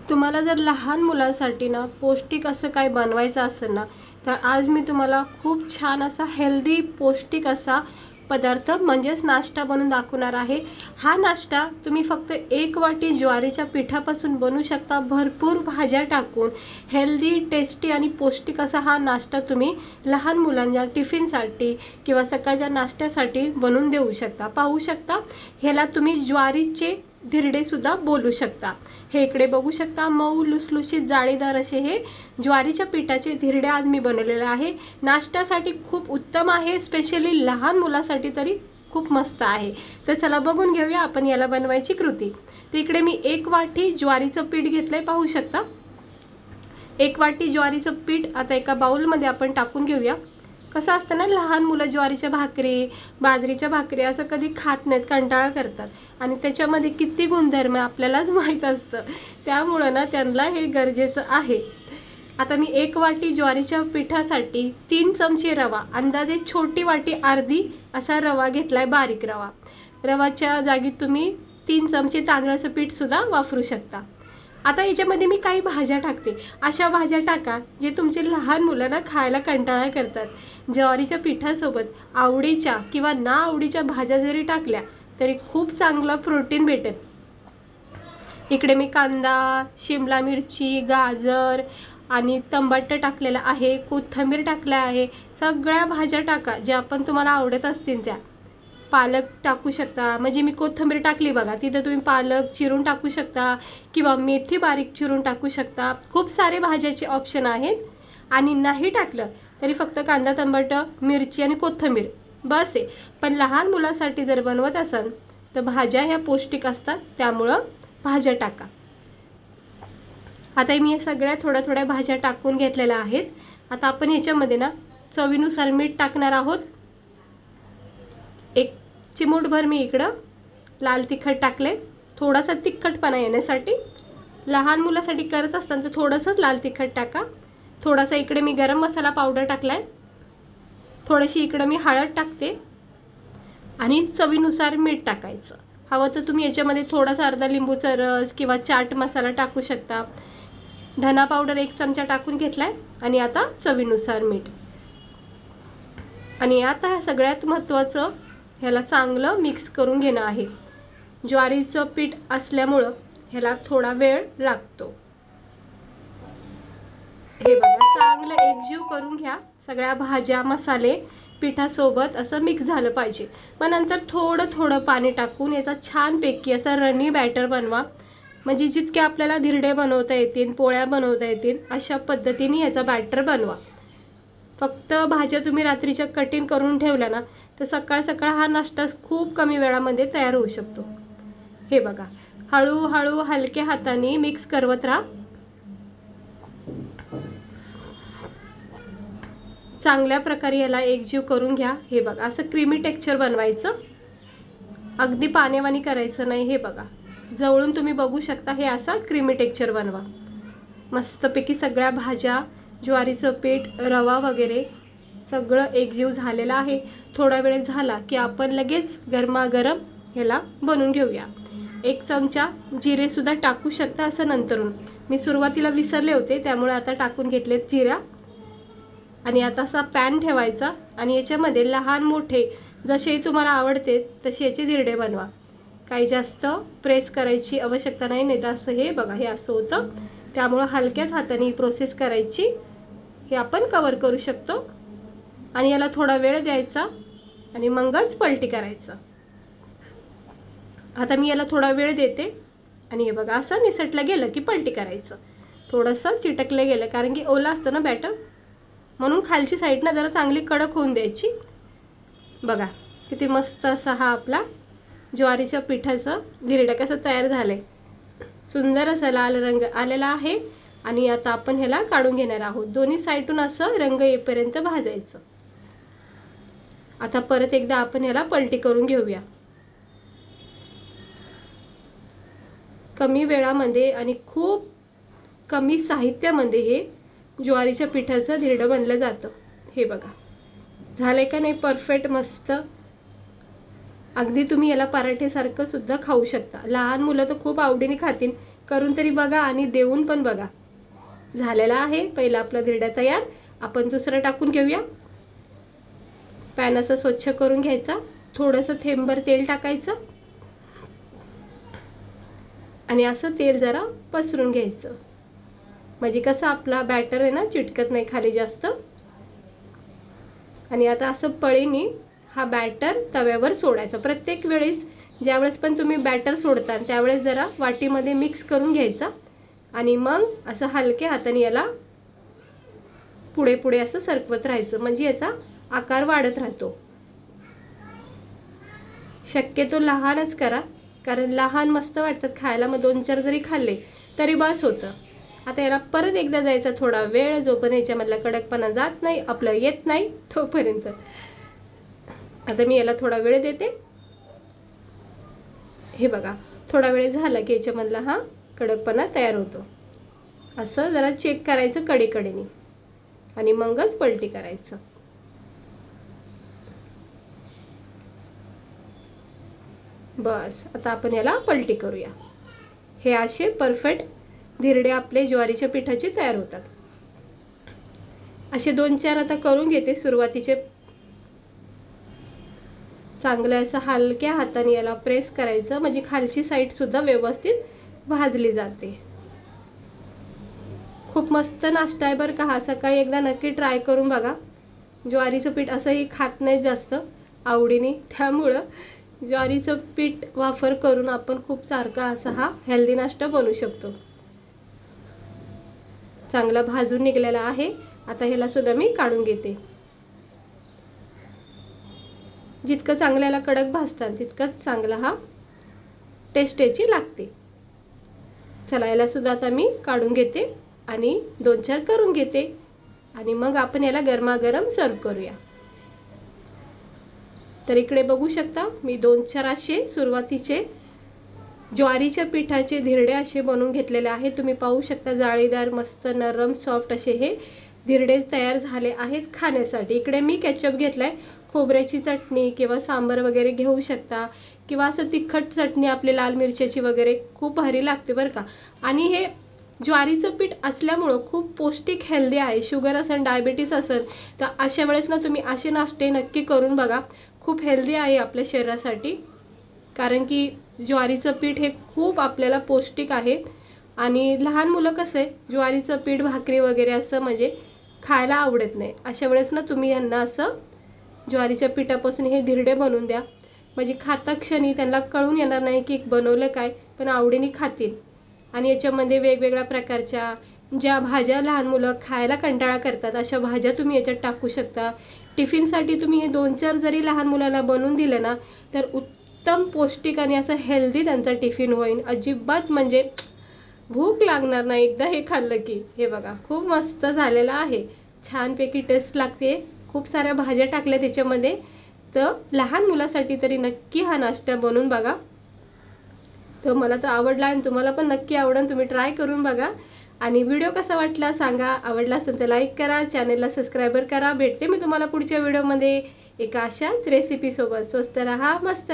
तुम्हाला जर लहान मुलांसाठी ना पौष्टिक असं काय बनवायचं असेल ना, तर आज मी तुम्हाला खूप छान असा हेल्दी पौष्टिक असा पदार्थ म्हणजेच नाश्ता बनवून दाखवणार आहे। हा नाश्ता तुम्ही फक्त 1 वाटी ज्वारीच्या पिठापासून बनवू शकता। भरपूर भाज्या टाकून हेल्दी टेस्टी आणि पौष्टिक असा हा नाश्ता तुम्ही लहान मुलांच्या टिफिनसाठी किंवा सकाळच्या नाश्त्यासाठी बनवून देऊ शकता। पाहू शकता ह्याला तुम्ही ज्वारीचे धिरडे सुद्धा बोलू शकता। हे इकडे बघू शकता मऊ लुसलुशीत जाळीदार असे हे ज्वारीच्या पिठाचे धिरडे आज मी बनवलेले आहे। नाश्त्यासाठी खूप उत्तम आहे, स्पेशली लहान मुलासाठी तरी खूप मस्त आहे। तर चला बघून घेऊया आपण याला बनवायची कृती। तर इकडे मी 1 वाटी ज्वारीचं पीठ घेतलंय, पाहू शकता 1 वाटी ज्वारीचं पीठ आता एका बाउलमध्ये आपण टाकून घेऊया। कसं असतं ना, लहान मुलं ज्वारीच्या भाकरी बाजरीच्या भाकरी असं कधी खात नाहीत, कंटाळा करतात आणि त्याच्यामध्ये किती गुणधर्म आपल्यालाच माहीत असतं, त्यामुळे ना त्यांना हे गरजेचं आहे। आता मी 1 वाटी ज्वारीच्या पिठासाठी 3 चमचे रवा, अंदाजे छोटी वाटी अर्धी असा रवा घेतलाय, बारीक रवा। रवाच्या जागी तुम्ही 3 चमचे तांदळाचं पीठ सुद्धा वापरू शकता। आता याच्यामध्ये मी काही भाज्या टाकते, अशा भाज्या टाका जे तुमचे लहान मुलांना खायला कंटाळा करतात। ज्वारीच्या पिठासोबत आवडीच्या किंवा ना आवडीच्या भाज्या जरी टाकल्या तरी खूप चांगलं प्रोटीन भेटेल। इकडे मी कांदा, शिमला मिरची, गाजर आणि टमाटर टाकलेला आहे, कोथिंबीर टाकला आहे। सगळ्या भाज्या टाका ज्या आपण तुम्हाला आवडत असतील त्या। पालक टाकू शकता, म्हणजे मी कोथिंबीर टाकली बघा, तिथे तुम्ही पालक चिरून टाकू शकता किंवा मेथी बारीक चिरून टाकू शकता। खूप सारे भाज्याचे ऑप्शन आहेत आणि नाही टाकलं तरी फक्त कांदा, टमाटर, मिरची आणि कोथिंबीर बस आहे। पण लहान मुलांसाठी जर बनवत असाल तर भाज्या ह्या पौष्टिक असतात, त्यामुळं भाज्या टाका। आता मी सगळ्या थोड्या थोड्या भाज्या टाकून घेतलेल्या आहेत। आता आपण याच्यामध्ये ना चवीनुसार मीठ टाकणार आहोत। 1 चिमूटभर मी इकडं लाल तिखट टाकले, थोडासा तिखटपणा येण्यासाठी। लहान मुलासाठी करत असताना तर थोडंसंच लाल तिखट टाका। थोडासा इकडे मी गरम मसाला पावडर टाकलाय, थोडीशी इकडे मी हळद टाकते आणि चवीनुसार मीठ टाकायचं। हवं तर तुम्ही याच्यामध्ये थोडासा अर्धा लिंबूचा रस किंवा चाट मसाला टाकू शकता। धना पावडर 1 चमचा टाकून घेतलाय आणि आता चवीनुसार मीठ। आणि आता सगळ्यात महत्त्वाचं ह्याला चांगलं मिक्स करून घेणं आहे। ज्वारीचं पीठ असल्यामुळं ह्याला थोडा वेळ लागतो। हे बघा चांगलं एकजीव करून घ्या, सगळ्या भाज्या मसाले पिठासोबत असं मिक्स झालं पाहिजे। मग नंतर थोडं थोडं पाणी टाकून याचा छानपैकी असा रनी बॅटर बनवा, म्हणजे जितके आपल्याला धिरडे बनवता येतील, पोळ्या बनवता येतील अशा पद्धतीने याचा बॅटर बनवा। फक्त भाज्या तुम्ही रात्रीच्या कटिंग करून ठेवल्या ना तर सकाळ सकाळ हा नाश्ता खूप कमी वेळामध्ये तयार होऊ शकतो। हे बघा हळूहळू हलक्या हाताने मिक्स करत राहा। चांगल्या प्रकारे याला एकजीव करून घ्या। हे बघा असं क्रीमी टेक्स्चर बनवायचं, अगदी पाण्यावानी करायचं नाही। हे बघा जवळून तुम्ही बघू शकता, हे असा क्रीमी टेक्स्चर बनवा। मस्तपैकी सगळ्या भाज्या, ज्वारीचं पीठ, रवा वगैरे सगळं एकजीव झालेलं आहे। थोडा वेळ झाला की आपण लगेच गरमागरम ह्याला बनवून घेऊया। 1 चमचा जिरे सुद्धा टाकू शकता असं नंतरून, मी सुरुवातीला विसरले होते त्यामुळे आता टाकून घेतलेत जिरा। आणि आता असा पॅन ठेवायचा आणि याच्यामध्ये लहान मोठे जसे तुम्हाला आवडते तसे याचे धिरडे बनवा। काही जास्त प्रेस करायची आवश्यकता नाही, नाही तर असं हे बघा हे असं होतं, त्यामुळे हलक्याच हाताने ही प्रोसेस करायची। हे आपण कव्हर करू शकतो आणि याला थोडा वेळ द्यायचा आणि मगच पलटी करायचं। आता मी याला थोडा वेळ देते आणि हे बघा असं निसटलं गेलं की पलटी करायचं। थोडंसं चिटकलं गेलं कारण की ओला असतं ना बॅटर, म्हणून खालची साईडनं जरा चांगली कडक होऊन द्यायची। बघा किती मस्त असा हा आपला ज्वारीच्या पिठाचं धिरडा कसं तयार झालंय, सुंदर असा लाल रंग आलेला आहे। आणि आता आपण ह्याला काढून घेणार आहोत। दोन्ही साईडून असं रंग येईपर्यंत भाजायचं। आता परत एकदा आपण ह्याला पलटी करून घेऊया। कमी वेळामध्ये आणि खूप कमी साहित्यामध्ये हे ज्वारीच्या पिठाचं धिरडं बनलं जातं। हे बघा झालंय का नाही परफेक्ट मस्त। अगदी तुम्ही याला पराठेसारखं सुद्धा खाऊ शकता। लहान मुलं तर खूप आवडीने खातील, करून तरी बघा आणि देऊन पण बघा. झालेला आहे पहिला आपला धिरड्या तयार. आपण दुसरं टाकून घेऊया. पॅन असं स्वच्छ करून घ्यायचा. थोडंसं थेंबभर तेल टाकायचं आणि असं तेल जरा पसरून घ्यायचं, म्हणजे कसं आपला बॅटर आहे ना चिटकत नाही खाली जास्त. आणि आता असं पळीने हा बॅटर तव्यावर सोडायचा. प्रत्येक वेळेस ज्यावेळेस पण तुम्ही बॅटर सोडता त्यावेळेस जरा वाटीमध्ये मिक्स करून घ्यायचा आणि मग असं हलक्या हाताने याला पुढे पुढे असं सरकवत राहायचं, म्हणजे याचा आकार वाढत राहतो. शक्यतो लहानच करा, कारण लहान मस्त वाटतात खायला. मग 2-4 जरी खाल्ले तरी बस होतं. आता याला परत एकदा जायचा थोडा वेळ, जोपर्यंत याच्यामधला कडकपणा जात नाही, आपलं येत नाही तोपर्यंत. आता मी याला थोडा वेळ देते. हे बघा, थोडा वेळ झाला की याच्यामधला हा कडकपणा तयार होतो. असं जरा चेक करायचं कडेकडेने आणि मगच पलटी करायचं. बस, आता आपण याला पलटी करूया. हे असे परफेक्ट धिरडे आपले ज्वारीच्या पिठाचे तयार होतात. असे 2-4 आता करून घेते. सुरुवातीचे चांगलं असं हलक्या हाताने याला प्रेस करायचं, म्हणजे खालची साईड सुद्धा व्यवस्थित भाजली जाते. खूप मस्त नाश्ता आहे बरं का हा. सकाळी एकदा नक्की ट्राय करून बघा. ज्वारीचं पीठ असंही खात नाही जास्त आवडीने, त्यामुळं ज्वारीचं पीठ वापर करून आपण खूप सारखा असा हा हेल्दी नाश्ता बनवू शकतो. चांगला भाजून निघालेला आहे. आता ह्याला सुद्धा मी काढून घेते. जितकं चांगल्याला कडक भाजतात तितकंच चांगला हा टेस्ट याची लागते. चला, याला सुद्धा आता मी काढून घेते आणि 2-4 करून घेते आणि मग आपण याला गरमागरम सर्व करूया. तर इकडे बघू शकता मी 2-4 असे सुरुवातीचे ज्वारीच्या पिठाचे धिरडे असे बनवून घेतलेले आहेत. तुम्ही पाहू शकता जाळीदार मस्त नरम सॉफ्ट असे हे धिरडे तयार झाले आहेत खाण्यासाठी. इकडे मी केचप घेतलाय. खोबऱ्याची चटणी किंवा सांबार वगैरे घेऊ शकता, किंवा असं तिखट चटणी आपली लाल मिरच्याची वगैरे खूप भारी लागते बरं का. आणि हे ज्वारीचं पीठ असल्यामुळं खूप पौष्टिक हेल्दी आहे. शुगर असेल, डायबिटीस असेल तर अशा वेळेस ना तुम्ही असे नाश्ते नक्की करून बघा. खूप हेल्दी आहे आपल्या शरीरासाठी, कारण की ज्वारीचं पीठ हे खूप आपल्याला पौष्टिक आहे. आणि लहान मुलं कसं आहे ज्वारीचं पीठ भाकरी वगैरे असं म्हणजे खायला आवडत नाही. अशा वेळेस ना तुम्ही यांना असं ज्वारीच्या पिठापासून हे धिरडे बनवून द्या, म्हणजे खाता क्षणी त्यांना कळून येणार नाही की बनवलं काय, पण आवडीने खातील. आणि याच्यामध्ये वेगवेगळ्या प्रकारच्या ज्या भाज्या लहान मुलं खायला कंटाळा करतात अशा भाज्या तुम्ही याच्यात टाकू शकता. टिफिनसाठी तुम्ही हे 2-4 जरी लहान मुलांना बनवून दिलं ना तर उत्तम पौष्टिक आणि असं हेल्दी त्यांचा टिफिन होईल. अजिबात म्हणजे भूक लागणार नाही एकदा हे खाल्लं की. हे बघा, खूप मस्त झालेलं आहे. छानपैकी टेस्ट लागते. खूप साऱ्या भाज्या टाकल्या त्याच्यामध्ये. तर लहान मुलासाठी तरी नक्की हा नाश्ता बनवून बघा. तर मला तर आवडला आणि तुम्हाला पण नक्की आवडेल. तुम्ही ट्राय करून बघा आणि व्हिडिओ कसा वाटला सांगा. आवडला असेल तर लाईक करा, चॅनलला सबस्क्राईबर करा. भेटते मी तुम्हाला पुढच्या व्हिडिओमध्ये एका अशाच रेसिपीसोबत. स्वस्त रहा, मस्त रहा.